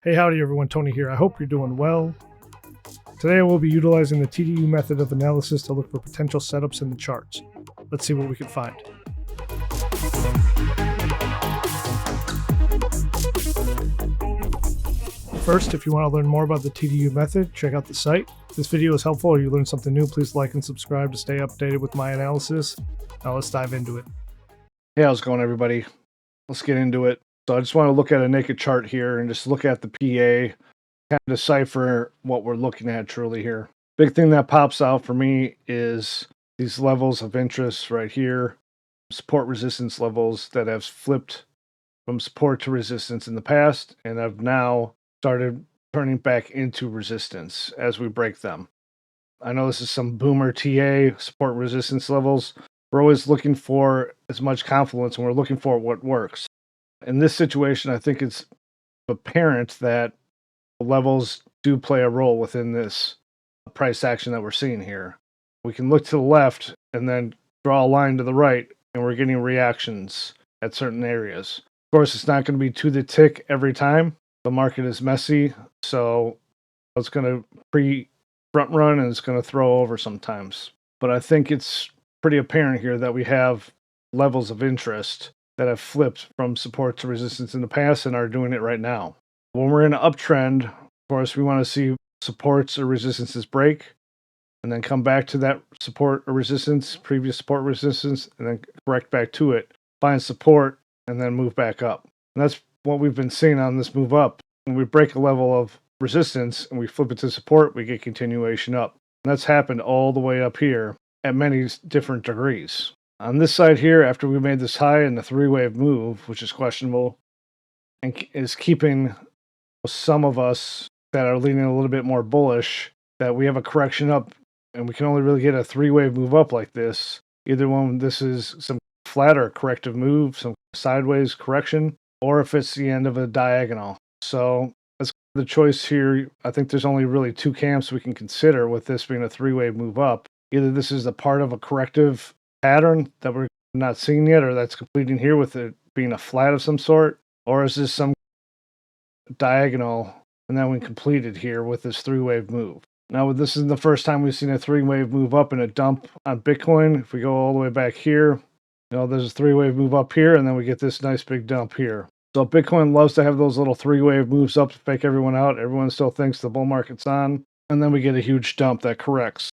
Hey, howdy everyone, Tony here. I hope you're doing well. Today I will be utilizing the TDU method of analysis to look for potential setups in the charts. Let's see what we can find. First, if you want to learn more about the TDU method, check out the site. If this video is helpful or you learned something new, please like and subscribe to stay updated with my analysis. Now let's dive into it. Hey, how's it going, everybody? Let's get into it. So I just want to look at a naked chart here and just look at the PA, kind of decipher what we're looking at truly here. Big thing that pops out for me is these levels of interest right here, support resistance levels that have flipped from support to resistance in the past and have now started turning back into resistance as we break them. I know this is some boomer TA support resistance levels. We're always looking for as much confluence and we're looking for what works. In this situation, I think it's apparent that levels do play a role within this price action that we're seeing here. We can look to the left and then draw a line to the right, and we're getting reactions at certain areas. Of course, it's not going to be to the tick every time. The market is messy, so it's going to front run and it's going to throw over sometimes. But I think it's pretty apparent here that we have levels of interest that have flipped from support to resistance in the past and are doing it right now. When we're in an uptrend, of course, we want to see supports or resistances break and then come back to that support or resistance, previous support resistance, and then correct back to it, find support, and then move back up. And that's what we've been seeing on this move up. When we break a level of resistance and we flip it to support, we get continuation up. And that's happened all the way up here at many different degrees. On this side here, after we made this high in the three-wave move, which is questionable, and is keeping some of us that are leaning a little bit more bullish, that we have a correction up, and we can only really get a three-wave move up like this. Either one, this is some flat or corrective move, some sideways correction, or if it's the end of a diagonal. So that's the choice here. I think there's only really two camps we can consider with this being a three-wave move up. Either this is a part of a corrective pattern that we're not seeing yet, or that's completing here with it being a flat of some sort, or is this some diagonal and then we completed here with this three-wave move. Now, this is the first time we've seen a three-wave move up and a dump on Bitcoin. If we go all the way back here, there's a three-wave move up here, and then we get this nice big dump here. So Bitcoin loves to have those little three-wave moves up to fake everyone out. Everyone still thinks the bull market's on, and then we get a huge dump that corrects.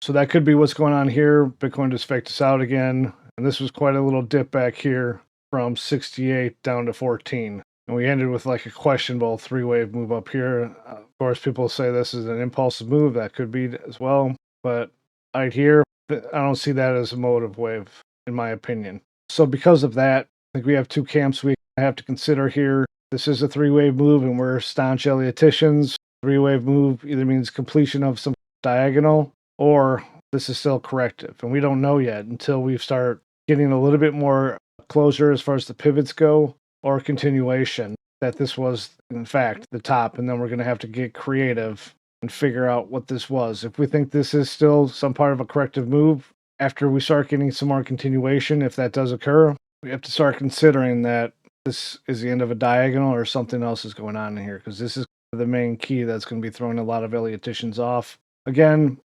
So that could be what's going on here. Bitcoin just faked us out again, and this was quite a little dip back here from 68 down to 14. And we ended with like a questionable three-wave move up here. Of course, people say this is an impulsive move. That could be as well. But right here, I don't see that as a motive wave, in my opinion. So because of that, I think we have two camps we have to consider here. This is a three-wave move, and we're staunch Elliotticians. Three-wave move either means completion of some diagonal, or this is still corrective. And we don't know yet until we start getting a little bit more closure as far as the pivots go, or continuation, that this was, in fact, the top. And then we're going to have to get creative and figure out what this was. If we think this is still some part of a corrective move, after we start getting some more continuation, if that does occur, we have to start considering that this is the end of a diagonal or something else is going on in here, because this is the main key that's going to be throwing a lot of Elliotticians off. Again,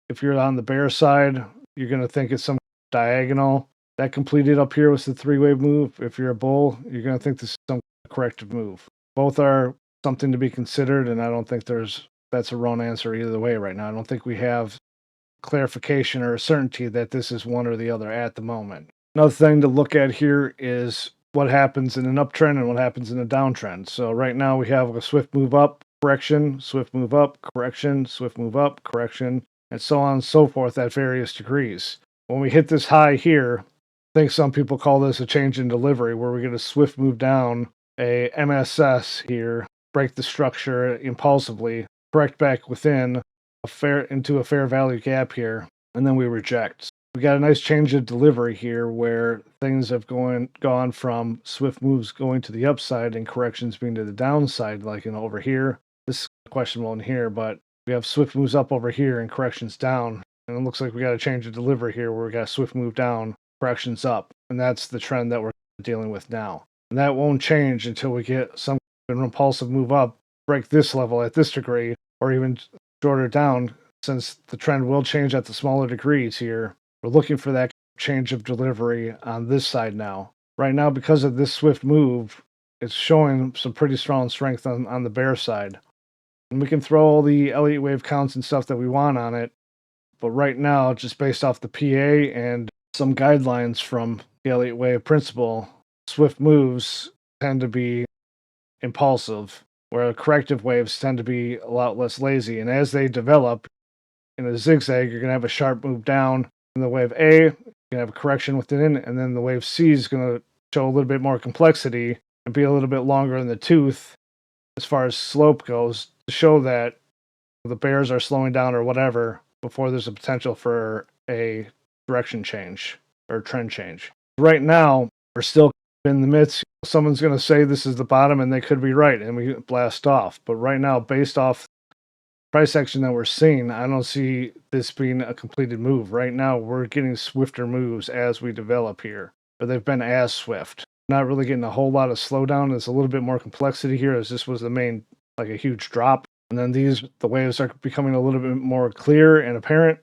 if you're on the bear side, you're going to think it's some diagonal. That completed up here was the three-wave move. If you're a bull, you're going to think this is some corrective move. Both are something to be considered, and I don't think that's a wrong answer either way right now. I don't think we have clarification or a certainty that this is one or the other at the moment. Another thing to look at here is what happens in an uptrend and what happens in a downtrend. So right now we have a swift move up, correction, swift move up, correction, swift move up, correction, and so on and so forth at various degrees. When we hit this high here, I think some people call this a change in delivery, where we get a swift move down, a MSS here, break the structure impulsively, correct back within into a fair value gap here, and then we reject. We got a nice change of delivery here where things have gone from swift moves going to the upside and corrections being to the downside, like over here. This is questionable in here, but we have swift moves up over here and corrections down. And it looks like we got a change of delivery here where we got a swift move down, corrections up. And that's the trend that we're dealing with now. And that won't change until we get some an impulsive move up, break this level at this degree, or even shorter down, since the trend will change at the smaller degrees here. We're looking for that change of delivery on this side now. Right now, because of this swift move, it's showing some pretty strong strength on the bear side. And we can throw all the Elliott wave counts and stuff that we want on it. But right now, just based off the PA and some guidelines from the Elliott wave principle, swift moves tend to be impulsive, where corrective waves tend to be a lot less lazy. And as they develop in a zigzag, you're going to have a sharp move down in the wave A, you're going to have a correction within it, and then the wave C is going to show a little bit more complexity and be a little bit longer in the tooth as far as slope goes, to show that the bears are slowing down or whatever before there's a potential for a direction change or trend change. Right now, we're still in the midst. Someone's going to say this is the bottom, and they could be right, and we blast off. But right now, based off price action that we're seeing, I don't see this being a completed move. Right now, we're getting swifter moves as we develop here, but they've been as swift. Not really getting a whole lot of slowdown. There's a little bit more complexity here, as this was the main, like a huge drop. And then the waves are becoming a little bit more clear and apparent.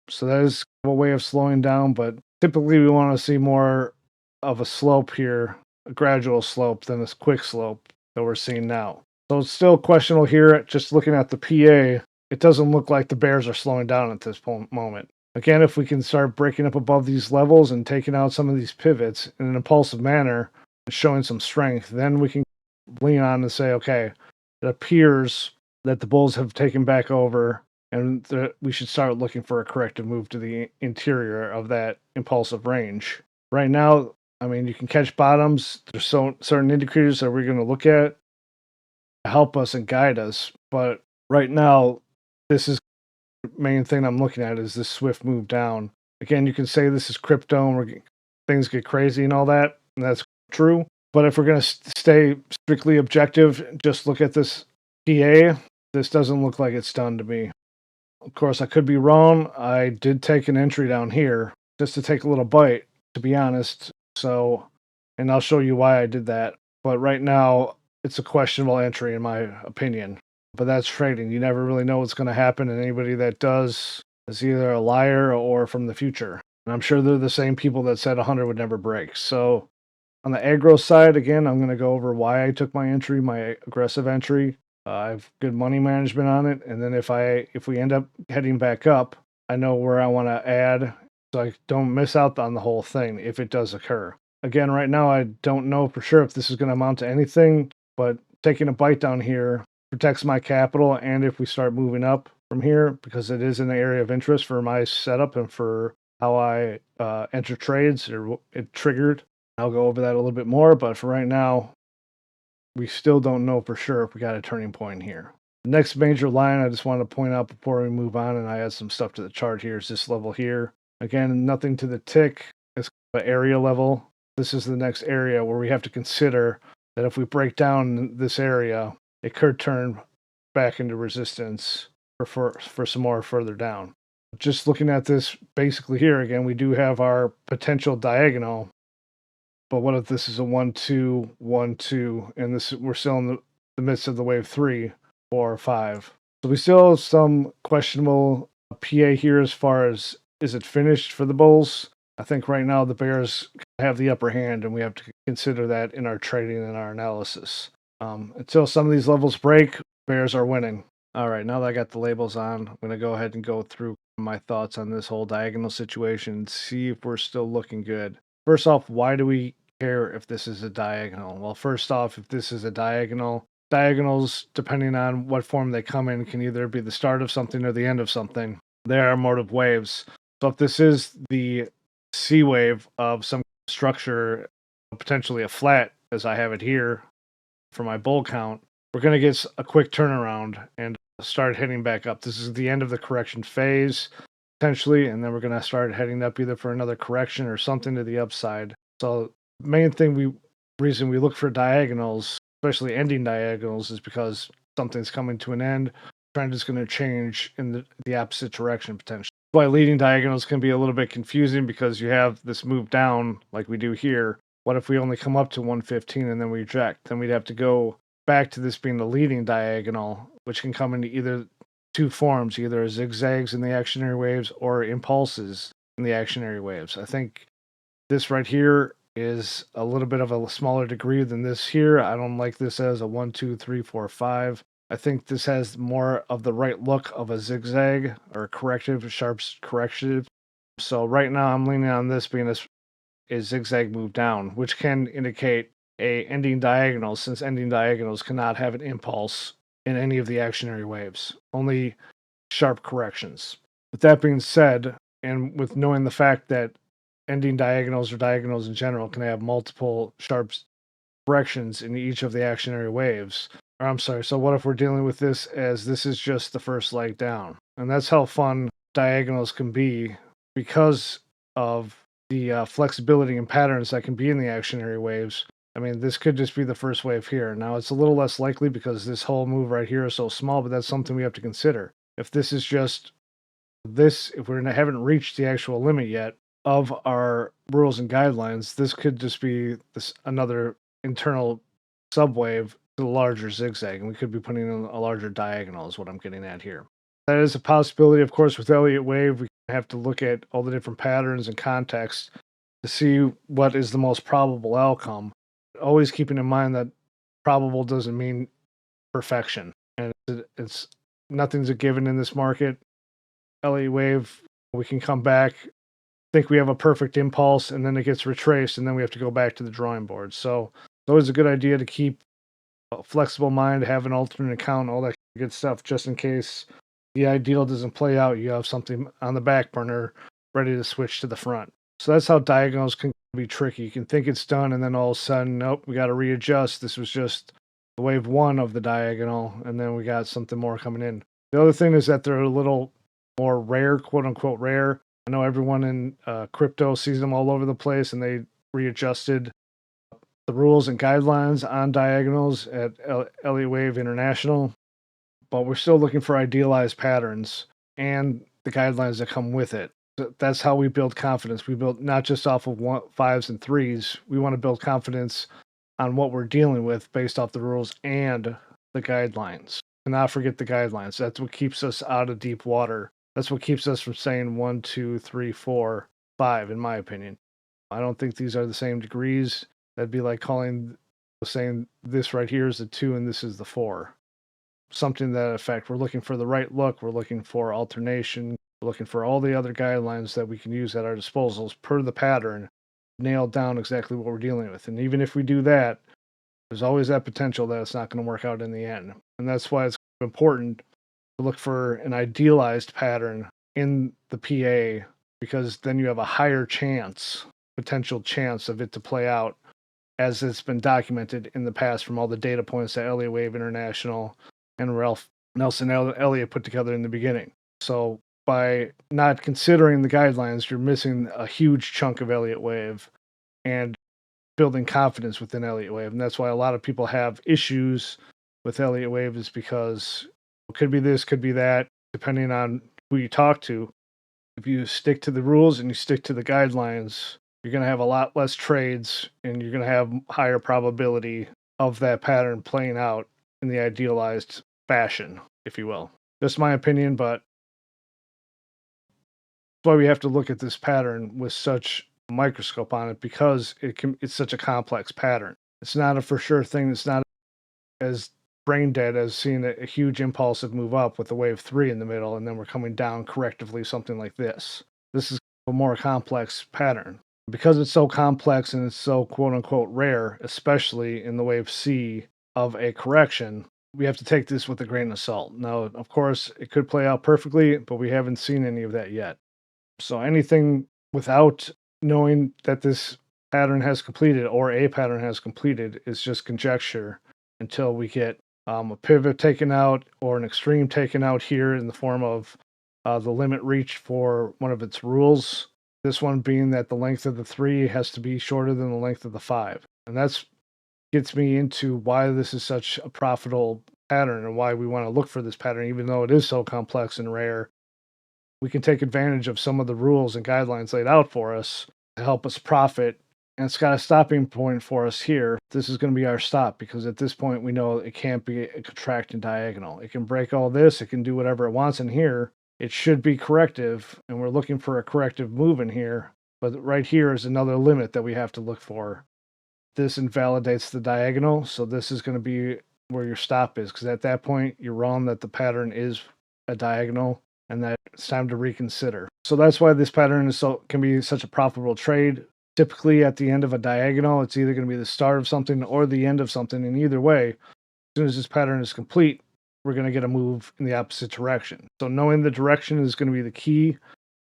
So that is a way of slowing down, but typically we want to see more of a slope here, a gradual slope, than this quick slope that we're seeing now. So it's still questionable here. Just looking at the PA, it doesn't look like the bears are slowing down at this moment. Again, if we can start breaking up above these levels and taking out some of these pivots in an impulsive manner, and showing some strength, then we can lean on and say, okay, it appears that the bulls have taken back over, and we should start looking for a corrective move to the interior of that impulsive range. Right now, I mean, you can catch bottoms. There's certain indicators that we're going to look at to help us and guide us. But right now, this is the main thing I'm looking at, is this swift move down. Again, you can say this is crypto and things get crazy and all that, and that's true. But if we're going to stay strictly objective, just look at this PA. This doesn't look like it's done to me. Of course, I could be wrong. I did take an entry down here just to take a little bite, to be honest. So, and I'll show you why I did that. But right now, it's a questionable entry in my opinion. But that's trading. You never really know what's going to happen, and anybody that does is either a liar or from the future. And I'm sure they're the same people that said 100 would never break. So on the aggro side, again, I'm going to go over why I took my entry, my aggressive entry. I have good money management on it, and then if we end up heading back up, I know where I want to add, so I don't miss out on the whole thing if it does occur. Again, right now I don't know for sure if this is going to amount to anything, but taking a bite down here protects my capital, and if we start moving up from here, because it is an area of interest for my setup and for how I enter trades, or it triggered. I'll go over that a little bit more, but for right now, we still don't know for sure if we got a turning point here. The next major line I just want to point out before we move on, and I add some stuff to the chart here, is this level here. Again, nothing to the tick. It's an area level. This is the next area where we have to consider that if we break down this area, it could turn back into resistance for some more further down. Just looking at this basically here, again, we do have our potential diagonal. But what if this is a 1, 2, 1, 2, and we're still in the midst of the wave 3, 4, 5. So we still have some questionable PA here as far as, is it finished for the bulls? I think right now the bears have the upper hand, and we have to consider that in our trading and our analysis. Until some of these levels break, bears are winning. All right, now that I got the labels on, I'm going to go ahead and go through my thoughts on this whole diagonal situation and see if we're still looking good. First off, why do we care if this is a diagonal? Well, first off, if this is a diagonal, diagonals, depending on what form they come in, can either be the start of something or the end of something. They are motive waves. So if this is the C wave of some structure, potentially a flat, as I have it here for my bull count, we're going to get a quick turnaround and start heading back up. This is the end of the correction phase, potentially, and then we're going to start heading up either for another correction or something to the upside. So main reason we look for diagonals, especially ending diagonals, is because something's coming to an end. Trend is going to change in the opposite direction potentially. Why leading diagonals can be a little bit confusing, because you have this move down like we do here. What if we only come up to 115 and then we reject? Then we'd have to go back to this being the leading diagonal, which can come in either two forms, either zigzags in the actionary waves or impulses in the actionary waves. I think this right here is a little bit of a smaller degree than this here. I don't like this as a 1, 2, 3, 4, 5. I think this has more of the right look of a zigzag or corrective, sharp's corrective. So right now I'm leaning on this being a zigzag move down, which can indicate a ending diagonal, since ending diagonals cannot have an impulse in any of the actionary waves, only sharp corrections. With that being said, and with knowing the fact that ending diagonals or diagonals in general can have multiple sharp corrections in each of the actionary waves, or I'm sorry, so what if we're dealing with this as this is just the first leg down? And that's how fun diagonals can be because of the flexibility and patterns that can be in the actionary waves. I mean, this could just be the first wave here. Now, it's a little less likely because this whole move right here is so small, but that's something we have to consider. If this is just this, if we haven't reached the actual limit yet of our rules and guidelines, this could just be another internal subwave to the larger zigzag, and we could be putting in a larger diagonal is what I'm getting at here. That is a possibility. Of course, with Elliott Wave, we have to look at all the different patterns and contexts to see what is the most probable outcome. Always keeping in mind that probable doesn't mean perfection, and it's nothing's a given in this market. Elliott Wave, we can come back, think we have a perfect impulse, and then it gets retraced, and then we have to go back to the drawing board. So it's always a good idea to keep a flexible mind, have an alternate account, all that good stuff, just in case the ideal doesn't play out. You have something on the back burner ready to switch to the front. So that's how diagonals can be tricky. You can think it's done, and then all of a sudden, nope, we got to readjust. This was just the wave one of the diagonal, and then we got something more coming in. The other thing is that they're a little more rare, quote unquote rare. I know everyone in crypto sees them all over the place, and they readjusted the rules and guidelines on diagonals at Elliott Wave International, but we're still looking for idealized patterns and the guidelines that come with it. That's how we build confidence. We build not just off of 5s and 3s. We want to build confidence on what we're dealing with based off the rules and the guidelines. And not forget the guidelines. That's what keeps us out of deep water. That's what keeps us from saying 1, 2, 3, 4, 5, in my opinion. I don't think these are the same degrees. That'd be like saying this right here is the 2 and this is the 4. Something to that effect. We're looking for the right look. We're looking for alternation. We're looking for all the other guidelines that we can use at our disposals per the pattern, nail down exactly what we're dealing with. And even if we do that, there's always that potential that it's not going to work out in the end. And that's why it's important to look for an idealized pattern in the PA, because then you have a higher potential chance of it to play out as it's been documented in the past from all the data points that Elliott Wave International and Ralph Nelson Elliott put together in the beginning. So by not considering the guidelines, you're missing a huge chunk of Elliott Wave and building confidence within Elliott Wave. And that's why a lot of people have issues with Elliott Wave, is because it could be this, could be that, depending on who you talk to. If you stick to the rules and you stick to the guidelines, you're going to have a lot less trades and you're going to have higher probability of that pattern playing out in the idealized fashion, if you will. Just my opinion, but that's why we have to look at this pattern with such a microscope on it, because it's such a complex pattern. It's not a for sure thing. It's not as brain dead as seeing a huge impulsive move up with a wave 3 in the middle, and then we're coming down correctively, something like this. This is a more complex pattern. Because it's so complex and it's so quote unquote rare, especially in the wave C of a correction, we have to take this with a grain of salt. Now, of course, it could play out perfectly, but we haven't seen any of that yet. So anything without knowing that this pattern has completed or a pattern has completed is just conjecture until we get a pivot taken out or an extreme taken out here in the form of the limit reached for one of its rules. This one being that the length of the 3 has to be shorter than the length of the 5. And that's gets me into why this is such a profitable pattern and why we want to look for this pattern, even though it is so complex and rare. We can take advantage of some of the rules and guidelines laid out for us to help us profit and it's got a stopping point for us here. This is going to be our stop because at this point we know it can't be a contracting diagonal. It can break all this, it can do whatever it wants in here. It should be corrective, and we're looking for a corrective move in here. But right here is another limit that we have to look for. This invalidates the diagonal, so this is going to be where your stop is, because at that point you're wrong that the pattern is a diagonal and that it's time to reconsider. So that's why this pattern can be such a profitable trade. Typically at the end of a diagonal, it's either going to be the start of something or the end of something, and either way, as soon as this pattern is complete, we're going to get a move in the opposite direction. So knowing the direction is going to be the key,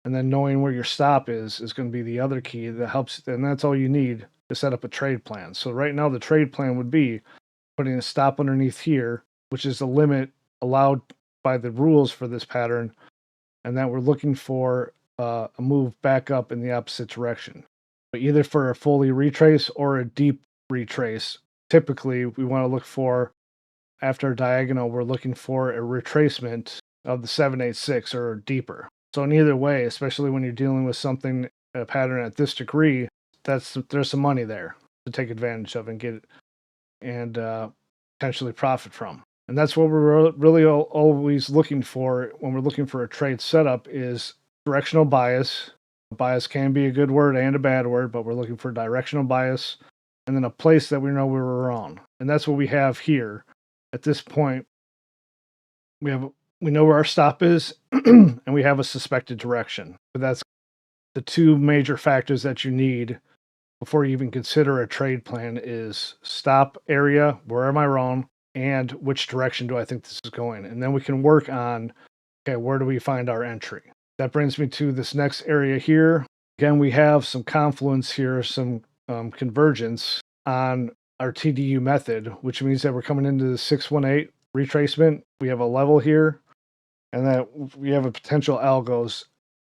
and then knowing where your stop is going to be the other key that helps, and that's all you need to set up a trade plan. So right now the trade plan would be putting a stop underneath here, which is the limit allowed by the rules for this pattern, and that we're looking for a move back up in the opposite direction. But either for a fully retrace or a deep retrace, typically we want to look for, after a diagonal, we're looking for a retracement of the 786 or deeper. So in either way, especially when you're dealing with something, a pattern at this degree, there's some money there to take advantage of and get and potentially profit from. And that's what we're really always looking for when we're looking for a trade setup is directional bias. Bias can be a good word and a bad word, but we're looking for directional bias and then a place that we know we were wrong. And that's what we have here. At this point, we know where our stop is and we have a suspected direction. But that's the two major factors that you need before you even consider a trade plan is stop area, where am I wrong, and which direction do I think this is going? And then we can work on, okay, where do we find our entry? That brings me to this next area here. Again, we have some confluence here, some convergence on our TDU method, which means that we're coming into the 618 retracement. We have a level here, and that we have a potential algos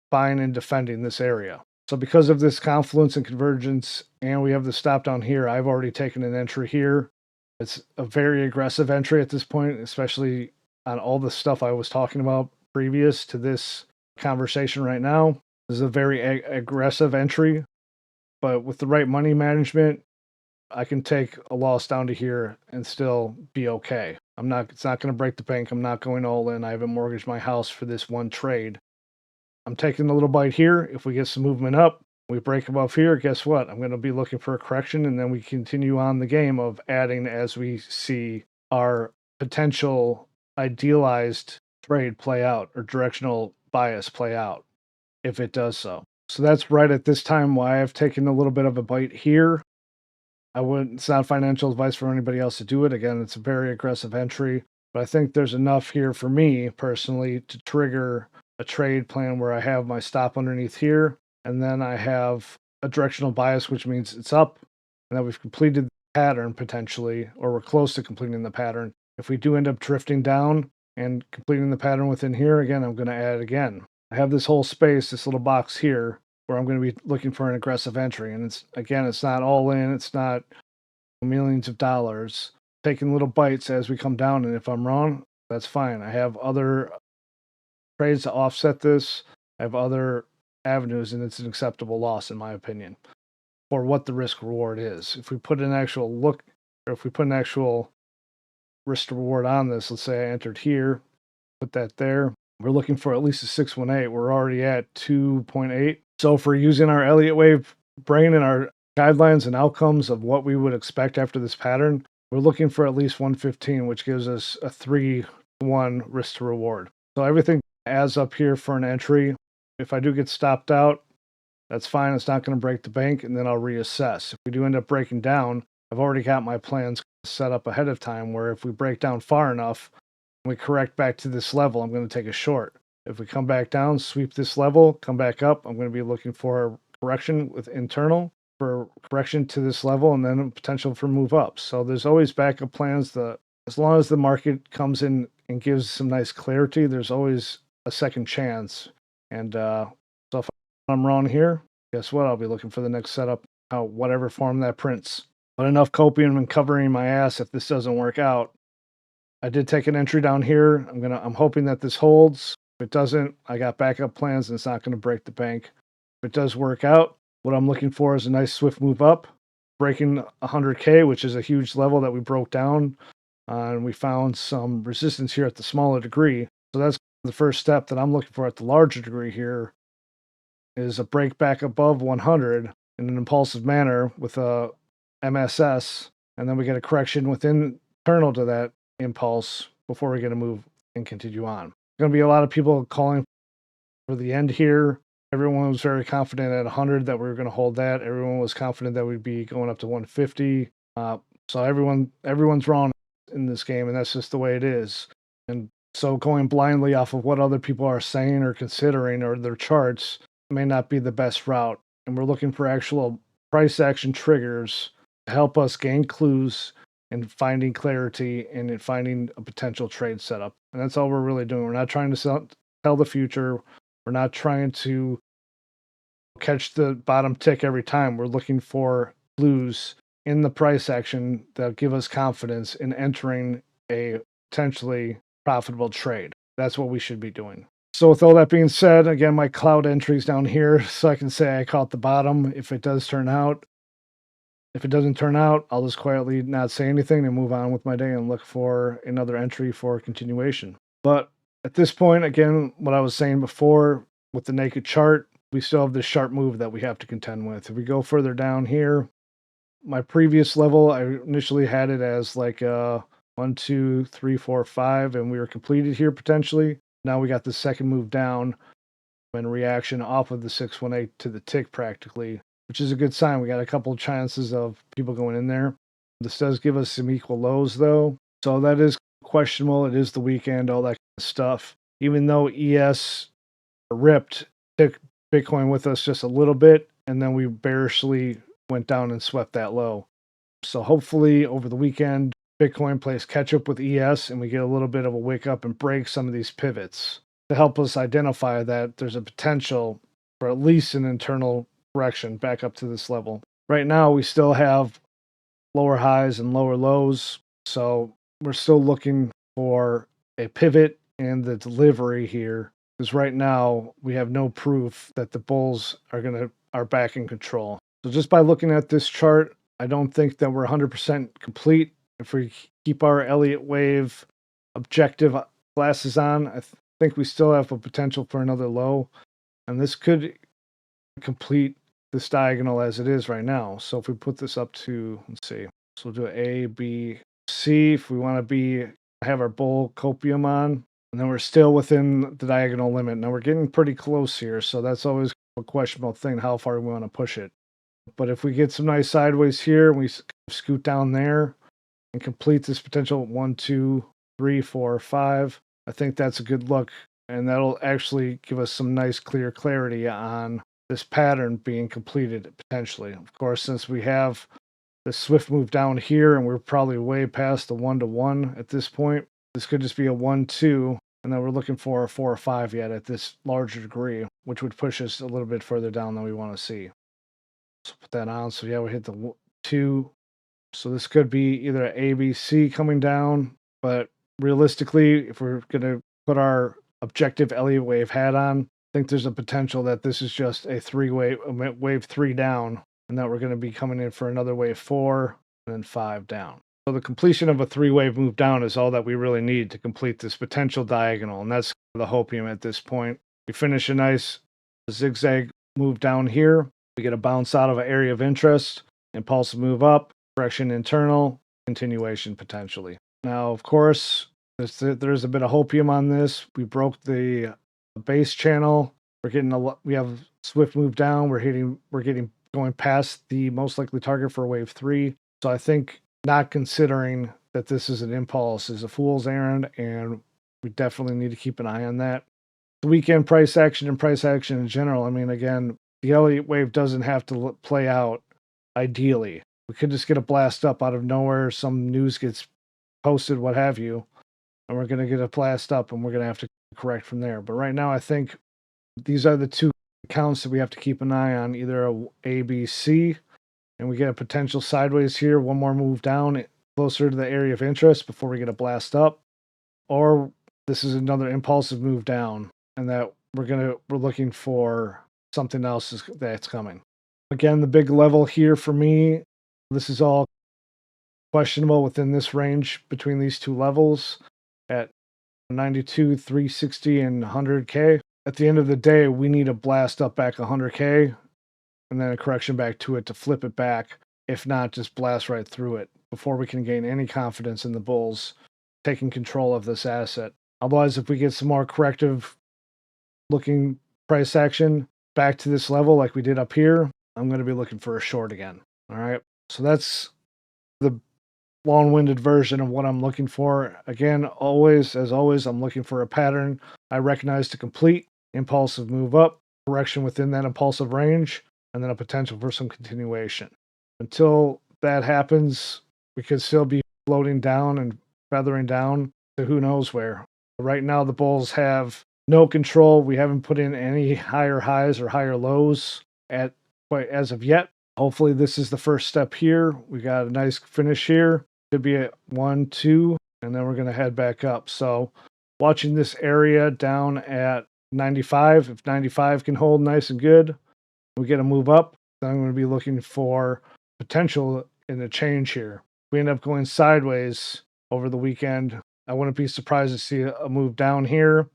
buying and defending this area. So because of this confluence and convergence, and we have the stop down here, I've already taken an entry here. It's a very aggressive entry at this point, especially on all the stuff I was talking about previous to this conversation right now. This is a very aggressive entry, but with the right money management, I can take a loss down to here and still be okay. It's not going to break the bank. I'm not going all in. I haven't mortgaged my house for this one trade. I'm taking a little bite here. If we get some movement up, we break above here, guess what? I'm going to be looking for a correction, and then we continue on the game of adding as we see our potential idealized trade play out or directional bias play out, if it does so. So that's right at this time why I've taken a little bit of a bite here. It's not financial advice for anybody else to do it. Again, it's a very aggressive entry, but I think there's enough here for me personally to trigger a trade plan where I have my stop underneath here, and then I have a directional bias, which means it's up, and that we've completed the pattern potentially, or we're close to completing the pattern. If we do end up drifting down and completing the pattern within here, again, I'm going to add again. I have this whole space, this little box here, where I'm going to be looking for an aggressive entry. And it's not all in, it's not millions of dollars. Taking little bites as we come down, and if I'm wrong, that's fine. I have other trades to offset this. I have other avenues, and it's an acceptable loss in my opinion for what the risk reward is. If we put an actual risk reward on this, let's say I entered here, put that there. We're looking for at least a 618. We're already at 2.8. So if we're using our Elliott Wave brain and our guidelines and outcomes of what we would expect after this pattern, we're looking for at least 115, which gives us a 3-1 risk to reward. So everything adds up here for an entry. If I do get stopped out, that's fine. It's not going to break the bank, and then I'll reassess. If we do end up breaking down, I've already got my plans set up ahead of time where if we break down far enough, we correct back to this level, I'm going to take a short. If we come back down, sweep this level, come back up, I'm going to be looking for a correction with internal, for correction to this level, and then a potential for move up. So there's always backup plans. As long as the market comes in and gives some nice clarity, there's always a second chance. And so if I'm wrong here, guess what? I'll be looking for the next setup, whatever form that prints. But enough coping and covering my ass if this doesn't work out. I did take an entry down here. I'm hoping that this holds. If it doesn't, I got backup plans and it's not going to break the bank. If it does work out, What I'm looking for is a nice swift move up, breaking 100K, which is a huge level that we broke down. And we found some resistance here at the smaller degree. So that's the first step that I'm looking for at the larger degree here is a break back above 100 in an impulsive manner with a MSS. And then we get a correction within internal to that impulse before we get a move and continue on. Going to be a lot of people calling for the end here. Everyone was very confident at 100 that we were going to hold that. Everyone was confident that we'd be going up to 150. So everyone's wrong in this game, and that's just the way it is. And so going blindly off of what other people are saying or considering or their charts may not be the best route. And we're looking for actual price action triggers to help us gain clues in finding clarity and in finding a potential trade setup. And that's all we're really doing. We're not trying to tell the future. We're not trying to catch the bottom tick every time. We're looking for clues in the price action that give us confidence in entering a potentially profitable trade. That's what we should be doing. So with all that being said, again, my cloud entry's down here, so I can say I caught the bottom if it does turn out. If it doesn't turn out, I'll just quietly not say anything and move on with my day and look for another entry for continuation. But at this point, again, what I was saying before with the naked chart, we still have this sharp move that we have to contend with. If we go further down here, my previous level, I initially had it as like 1, 2, 3, 4, 5, and we were completed here potentially. Now we got the second move down and reaction off of the 618 to the tick practically, which is a good sign. We got a couple of chances of people going in there. This does give us some equal lows though, so that is questionable. It is the weekend, all that kind of stuff. Even though ES ripped, took Bitcoin with us just a little bit, and then we bearishly went down and swept that low. So hopefully over the weekend, Bitcoin plays catch up with ES and we get a little bit of a wake up and break some of these pivots to help us identify that there's a potential for at least an internal correction back up to this level. Right now, we still have lower highs and lower lows. So we're still looking for a pivot and the delivery here. Because right now we have no proof that the bulls are back in control. So just by looking at this chart, I don't think that we're 100% complete. If we keep our Elliott Wave objective glasses on, I think we still have a potential for another low. And this could complete this diagonal as it is right now. So if we put this up to, let's see, so we'll do A, B, C. If we want to have our bull copium on, and then we're still within the diagonal limit. Now we're getting pretty close here, so that's always a questionable thing, how far we want to push it. But if we get some nice sideways here, and we scoot down there and complete this potential 1, 2, 3, 4, 5, I think that's a good look. And that'll actually give us some nice clear clarity on this pattern being completed potentially. Of course, since we have the swift move down here and we're probably way past the 1-to-1 at this point, this could just be a 1, 2, and then we're looking for a 4 or 5 yet at this larger degree, which would push us a little bit further down than we want to see. So put that on. So yeah, we hit the 2. So this could be either an A, B, C coming down, but realistically, if we're going to put our objective Elliott Wave hat on, I think there's a potential that this is just a wave 3 down, and that we're going to be coming in for another wave 4 and then 5 down. So the completion of a 3-wave move down is all that we really need to complete this potential diagonal, and that's the hopium at this point. We finish a nice zigzag move down here. We get a bounce out of an area of interest, impulsive move up, correction internal, continuation potentially. Now, of course, there's a bit of hopium on this. We broke the base channel. We have swift move down. We're getting going past the most likely target for wave 3. So I think not considering that this is an impulse is a fool's errand, and we definitely need to keep an eye on that. The weekend price action and price action in general, I mean, again, the Elliott Wave doesn't have to play out ideally. We could just get a blast up out of nowhere, some news gets posted, what have you, and we're going to get a blast up and we're going to have to correct from there. But right now, I think these are the two accounts that we have to keep an eye on, either A, B, C, and we get a potential sideways here, one more move down closer to the area of interest before we get a blast up, or this is another impulsive move down, and that we're looking for something else that's coming. Again, the big level here for me, this is all questionable within this range between these two levels at 92, 360, and 100K. At the end of the day, we need a blast up back 100K and then a correction back to it to flip it back. If not, just blast right through it before we can gain any confidence in the bulls taking control of this asset. Otherwise, if we get some more corrective looking price action back to this level like we did up here, I'm going to be looking for a short again. All right. So that's the long-winded version of what I'm looking for. Again, as always, I'm looking for a pattern I recognize to complete, impulsive move up, correction within that impulsive range, and then a potential for some continuation. Until that happens, we could still be floating down and feathering down to who knows where. Right now, the bulls have no control. We haven't put in any higher highs or higher lows as of yet. Hopefully, this is the first step here. We got a nice finish here. Could be at 1, 2, and then we're going to head back up. So, watching this area down at 95. If 95 can hold nice and good, we get a move up. Then I'm going to be looking for potential in the change here. If we end up going sideways over the weekend, I wouldn't be surprised to see a move down here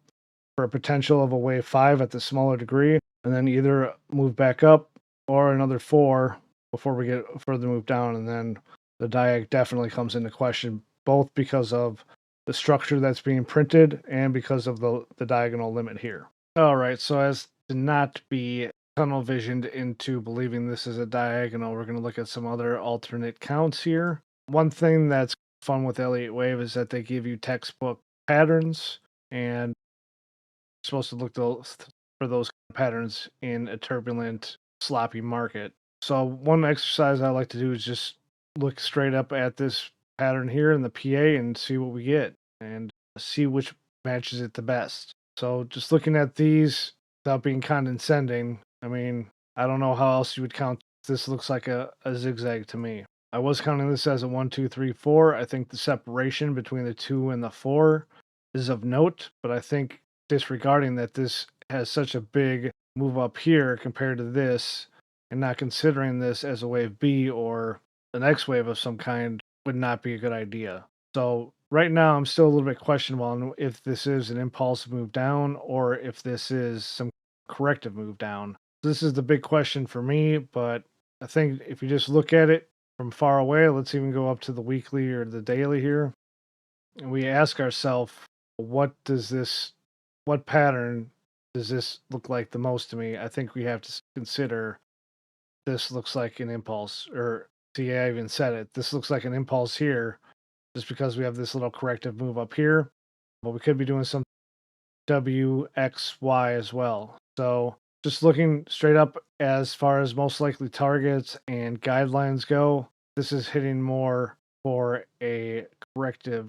for a potential of a wave 5 at the smaller degree, and then either move back up or another 4 before we get further move down, and then the diag definitely comes into question, both because of the structure that's being printed and because of the diagonal limit here. All right, so as to not be tunnel visioned into believing this is a diagonal, we're going to look at some other alternate counts here. One thing that's fun with Elliott Wave is that they give you textbook patterns, and you're supposed to look for those patterns in a turbulent, sloppy market. So one exercise I like to do is just look straight up at this pattern here in the PA and see what we get and see which matches it the best. So just looking at these without being condescending, I mean, I don't know how else you would count. This looks like a zigzag to me. I was counting this as a 1, 2, 3, 4. I think the separation between the 2 and the 4 is of note, but I think disregarding that this has such a big move up here compared to this and not considering this as a wave B or the next wave of some kind would not be a good idea. So right now I'm still a little bit questionable on if this is an impulsive move down or if this is some corrective move down. This is the big question for me, but I think if you just look at it from far away, let's even go up to the weekly or the daily here, and we ask ourselves, what pattern does this look like the most to me? I think we have to consider this looks like an impulse, or see, I even said it. This looks like an impulse here, just because we have this little corrective move up here, but we could be doing some WXY as well. So just looking straight up as far as most likely targets and guidelines go, this is hitting more for a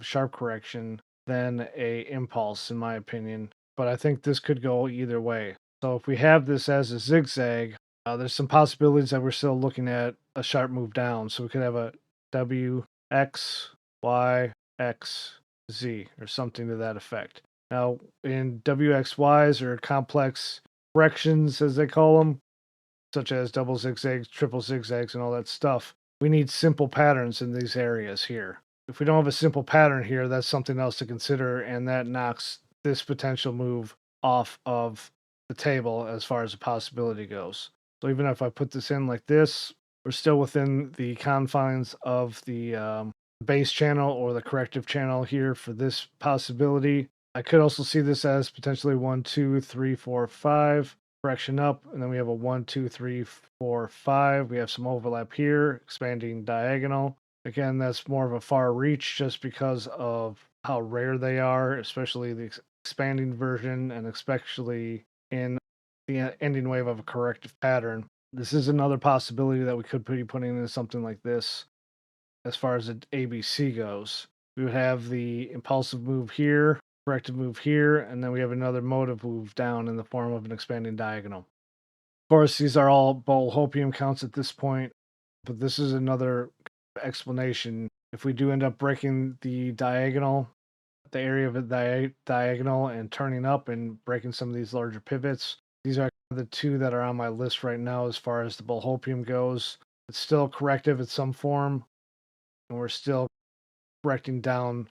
sharp correction than a impulse, in my opinion. But I think this could go either way. So if we have this as a zigzag, there's some possibilities that we're still looking at a sharp move down. So we could have a WX, Y, X, Z, or something to that effect. Now, in WXYs, or complex corrections, as they call them, such as double zigzags, triple zigzags, and all that stuff, we need simple patterns in these areas here. If we don't have a simple pattern here, that's something else to consider, and that knocks this potential move off of the table as far as the possibility goes. So even if I put this in like this, we're still within the confines of the base channel or the corrective channel here for this possibility. I could also see this as potentially 1, 2, 3, 4, 5, correction up, and then we have a 1, 2, 3, 4, 5. We have some overlap here, expanding diagonal. Again, that's more of a far reach just because of how rare they are, especially the expanding version and especially in the ending wave of a corrective pattern. This is another possibility that we could be putting in something like this as far as the ABC goes. We would have the impulsive move here, corrective move here, and then we have another motive move down in the form of an expanding diagonal. Of course, these are all bull hopium counts at this point, but this is another explanation. If we do end up breaking the diagonal, the area of the diagonal, and turning up and breaking some of these larger pivots, These are the two that are on my list right now as far as the bullhopium goes. It's still corrective in some form, and we're still correcting down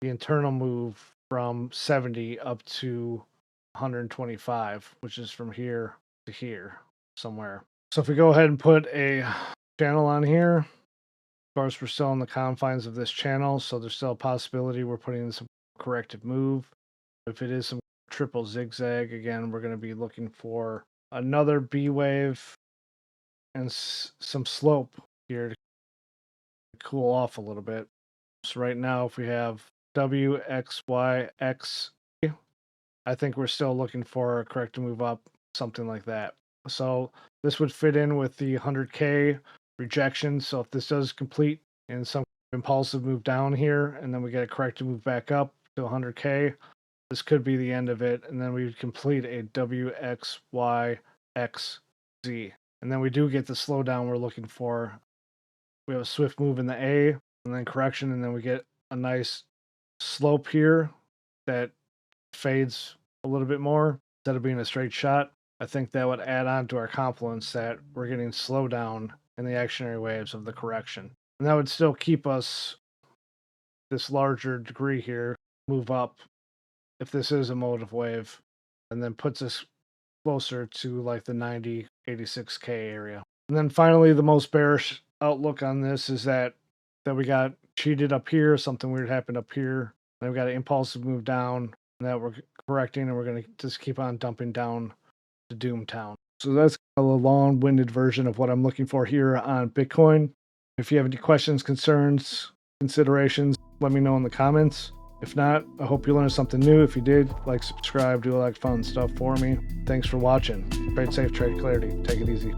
the internal move from 70 up to 125, which is from here to here somewhere. So if we go ahead and put a channel on here, of course, we're still in the confines of this channel, so there's still a possibility we're putting in some corrective move. If it is some triple zigzag, again, we're going to be looking for another B wave and some slope here to cool off a little bit. So right now, if we have W, X, Y, X, I think we're still looking for a corrective move up, something like that. So this would fit in with the 100K rejection. So if this does complete in some impulsive move down here, and then we get a corrective move back up to 100K, this could be the end of it. And then we would complete a W, X, Y, X, Z. And then we do get the slowdown we're looking for. We have a swift move in the A, and then correction, and then we get a nice slope here that fades a little bit more instead of being a straight shot. I think that would add on to our confluence that we're getting slowdown in the actionary waves of the correction. And that would still keep us this larger degree here, move up if this is a motive wave, and then puts us closer to like the 90, 86K area. And then finally, the most bearish outlook on this is that we got cheated up here, something weird happened up here, then we got an impulsive move down, and that we're correcting, and we're going to just keep on dumping down to Doomtown. So that's a long-winded version of what I'm looking for here on Bitcoin. If you have any questions, concerns, considerations, let me know in the comments. If not, I hope you learned something new. If you did, like, subscribe, do all that fun stuff for me. Thanks for watching. Trade safe, trade clarity. Take it easy.